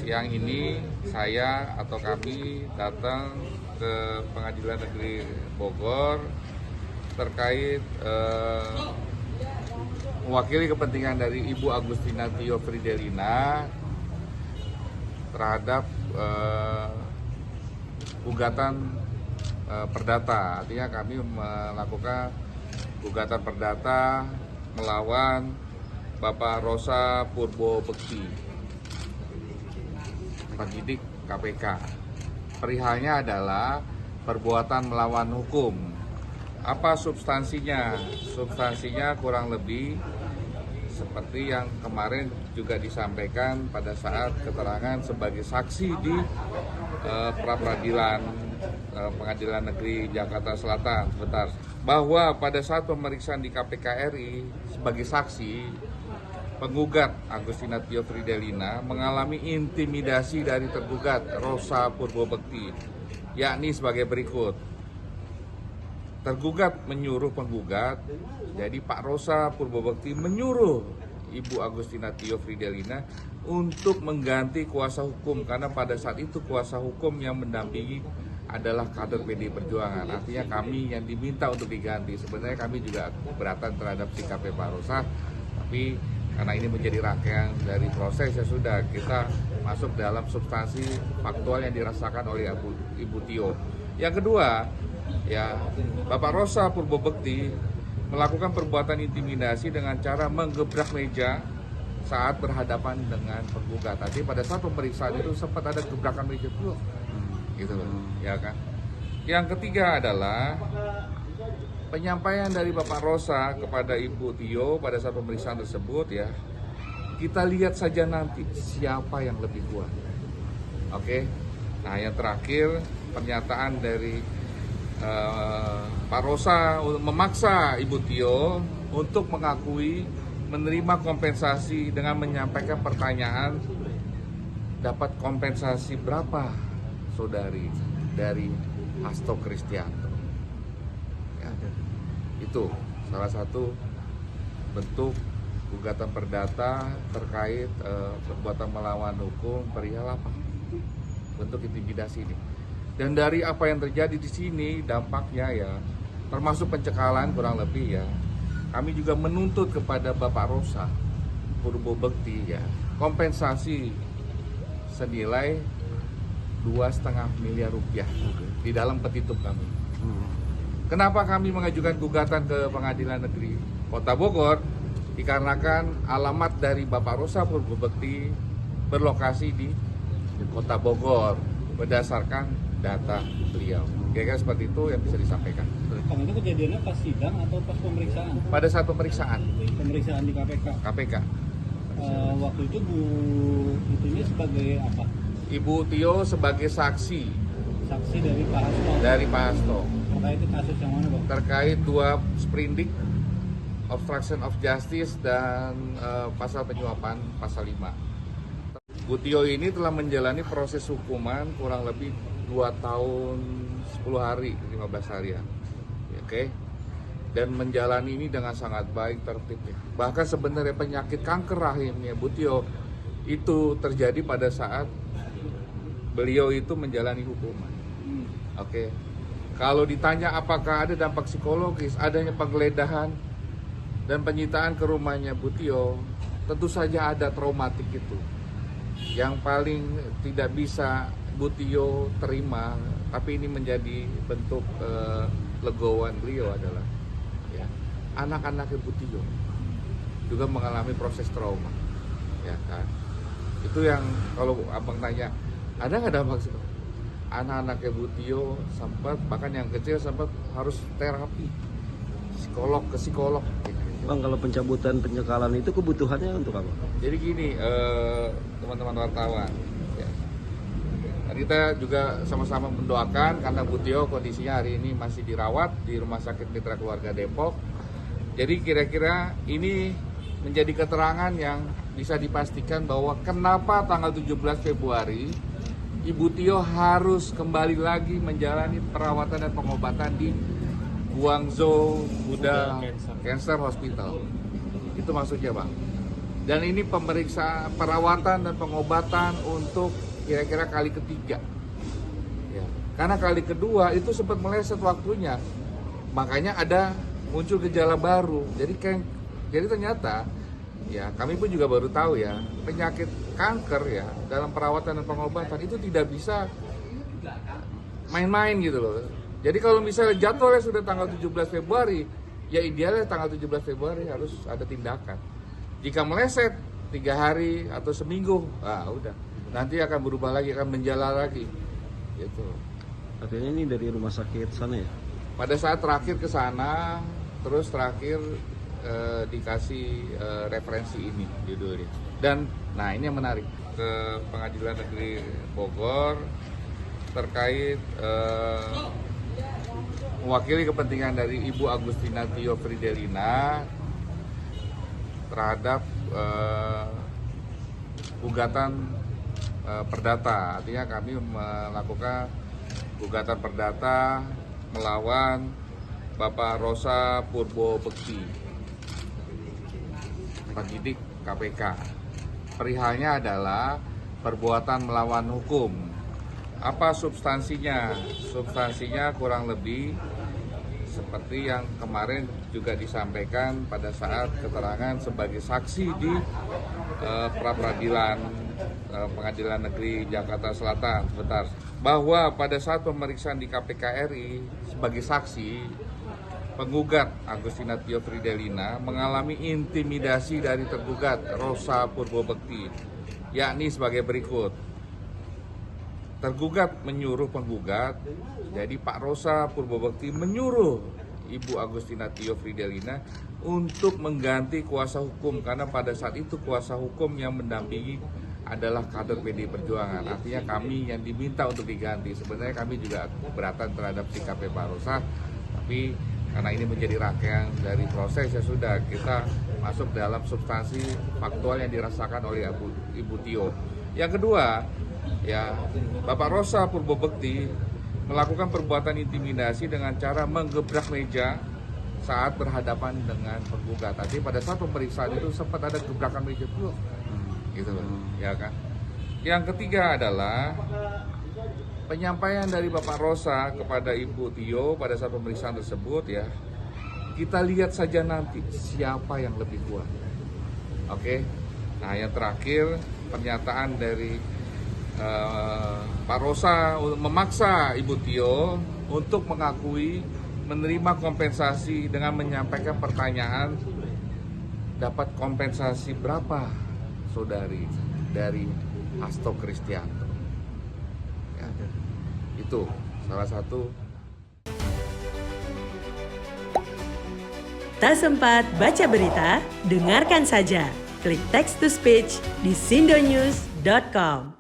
siang ini saya atau kami datang ke Pengadilan Negeri Bogor terkait mewakili kepentingan dari Ibu Agustina Tio Fridelina terhadap gugatan perdata. Artinya kami melakukan gugatan perdata melawan Bapak Rosa Purbobekti, penyidik KPK. Perihalnya adalah perbuatan melawan hukum. Apa substansinya? Substansinya kurang lebih seperti yang kemarin juga disampaikan pada saat keterangan sebagai saksi di pra-peradilan Pengadilan Negeri Jakarta Selatan, bahwa pada saat pemeriksaan di KPK RI sebagai saksi, penggugat Agustina Tio Fridelina mengalami intimidasi dari tergugat Rosa Purbobekti, yakni sebagai berikut. Tergugat menyuruh penggugat, jadi Pak Rosa Purbobekti menyuruh Ibu Agustina Tio Fridelina untuk mengganti kuasa hukum, karena pada saat itu kuasa hukum yang mendampingi adalah kader PDI Perjuangan. Artinya kami yang diminta untuk diganti. Sebenarnya kami juga keberatan terhadap sikapnya Pak Rosa, tapi karena ini menjadi rangkaian dari proses, ya sudah kita masuk dalam substansi faktual yang dirasakan oleh Ibu Tio. Yang kedua, ya, Bapak Rosa Purbobekti melakukan perbuatan intimidasi dengan cara menggebrak meja saat berhadapan dengan penggugat. Tadi pada saat pemeriksaan itu sempat ada gebrakan meja dulu, gitu loh, ya kan. Yang ketiga adalah penyampaian dari Bapak Rosa kepada Ibu Tio pada saat pemeriksaan tersebut, ya. Kita lihat saja nanti siapa yang lebih kuat. Oke. Nah, yang terakhir pernyataan dari Pak Rosa memaksa Ibu Tio untuk mengakui menerima kompensasi dengan menyampaikan pertanyaan, dapat kompensasi berapa saudari dari Hasto Kristianto. Ya, itu salah satu bentuk gugatan perdata terkait perbuatan melawan hukum perihal apa? Bentuk intimidasi ini. Dan dari apa yang terjadi di sini dampaknya, ya, termasuk pencekalan kurang lebih, ya. Kami juga menuntut kepada Bapak Rosa Purbobekti, ya, kompensasi senilai 2,5 miliar rupiah di dalam petitum kami. Kenapa kami mengajukan gugatan ke Pengadilan Negeri Kota Bogor? Dikarenakan alamat dari Bapak Rosa Purbobekti berlokasi di Kota Bogor berdasarkan data beliau. Kira-kira seperti itu yang bisa disampaikan. Kang, itu kejadiannya pas sidang atau pas pemeriksaan? Pada saat pemeriksaan. Pemeriksaan di KPK. KPK. Waktu itu Bu itunya sebagai apa? Ibu Tio sebagai saksi. Saksi dari Pak Hasto. Dari Pak Hasto. Terkait kasus yang mana, Bang? Terkait 2 sprindik, obstruction of justice, dan pasal penyuapan pasal 5. Bu Tio ini telah menjalani proses hukuman kurang lebih 2 tahun 10 hari, 15 hari, ya. Oke. Dan menjalani ini dengan sangat baik, tertib, ya. Bahkan sebenarnya penyakit kanker rahimnya Bu Tio itu terjadi pada saat beliau itu menjalani hukuman. Oke. Kalau ditanya apakah ada dampak psikologis, adanya penggeledahan dan penyitaan ke rumahnya Bu Tio, tentu saja ada traumatik itu. Yang paling tidak bisa Bu Tio terima, tapi ini menjadi bentuk legowan beliau adalah, ya, anak-anak Bu Tio juga mengalami proses trauma, ya kan. Itu yang kalau abang tanya, ada nggak dampak psikologis? Anak-anak Bu Tio sempat, bahkan yang kecil sempat harus terapi psikolog ke psikolog. Bang, kalau pencabutan pencekalan itu kebutuhannya untuk apa? Jadi gini, teman-teman wartawan, ya. Kita juga sama-sama mendoakan karena Bu Tio kondisinya hari ini masih dirawat di Rumah Sakit Mitra Keluarga Depok. Jadi kira-kira ini menjadi keterangan yang bisa dipastikan bahwa kenapa tanggal 17 Februari Ibu Tio harus kembali lagi menjalani perawatan dan pengobatan di Guangzhou Buddha Cancer Hospital. Itu maksudnya, Bang. Dan ini pemeriksa perawatan dan pengobatan untuk kira-kira kali ketiga. Ya. Karena kali kedua itu sempat meleset waktunya, makanya ada muncul gejala baru. Jadi ternyata ya kami pun juga baru tahu ya, penyakit kanker ya dalam perawatan dan pengobatan itu tidak bisa main-main gitu loh. Jadi kalau misalnya jadwalnya sudah tanggal 17 Februari, ya idealnya tanggal 17 Februari harus ada tindakan. Jika meleset 3 hari atau seminggu, udah nanti akan berubah lagi, akan menjala lagi gitu. Artinya ini dari rumah sakit sana ya? Pada saat terakhir ke sana, terus terakhir dikasih referensi ini judulnya. Dan nah ini yang menarik, ke Pengadilan Negeri Bogor terkait mewakili kepentingan dari Ibu Agustina Tio Fridelina terhadap gugatan perdata. Artinya kami melakukan gugatan perdata melawan Bapak Rosa Purbobekti, penyidik KPK. Perihalnya adalah perbuatan melawan hukum. Apa substansinya? Substansinya kurang lebih seperti yang kemarin juga disampaikan pada saat keterangan sebagai saksi di pra-peradilan Pengadilan Negeri Jakarta Selatan, bahwa pada saat pemeriksaan di KPK RI sebagai saksi, penggugat Agustina Tio Fridelina mengalami intimidasi dari tergugat Rosa Purbobekti, yakni sebagai berikut. Tergugat menyuruh penggugat, jadi Pak Rosa Purbobekti menyuruh Ibu Agustina Tio Fridelina untuk mengganti kuasa hukum, karena pada saat itu kuasa hukum yang mendampingi adalah kader PDI Perjuangan. Artinya kami yang diminta untuk diganti. Sebenarnya kami juga keberatan terhadap sikap Pak Rosa, tapi karena ini menjadi rangkaian dari proses, ya sudah kita masuk dalam substansi faktual yang dirasakan oleh Ibu Tio. Yang kedua, ya Bapak Rosa Purbobekti melakukan perbuatan intimidasi dengan cara menggebrak meja saat berhadapan dengan penggugat. Tadi pada saat pemeriksaan itu sempat ada gebrakan meja tuh, gitu loh, ya kan. Yang ketiga adalah penyampaian dari Bapak Rosa kepada Ibu Tio pada saat pemeriksaan tersebut, ya kita lihat saja nanti siapa yang lebih kuat. Oke. Nah yang terakhir, pernyataan dari Pak Rosa memaksa Ibu Tio untuk mengakui menerima kompensasi dengan menyampaikan pertanyaan, dapat kompensasi berapa saudari dari Hasto Kristianto. Ya, itu salah satu. Tak sempat baca berita? Dengarkan saja. Klik text to speech di sindonews.com.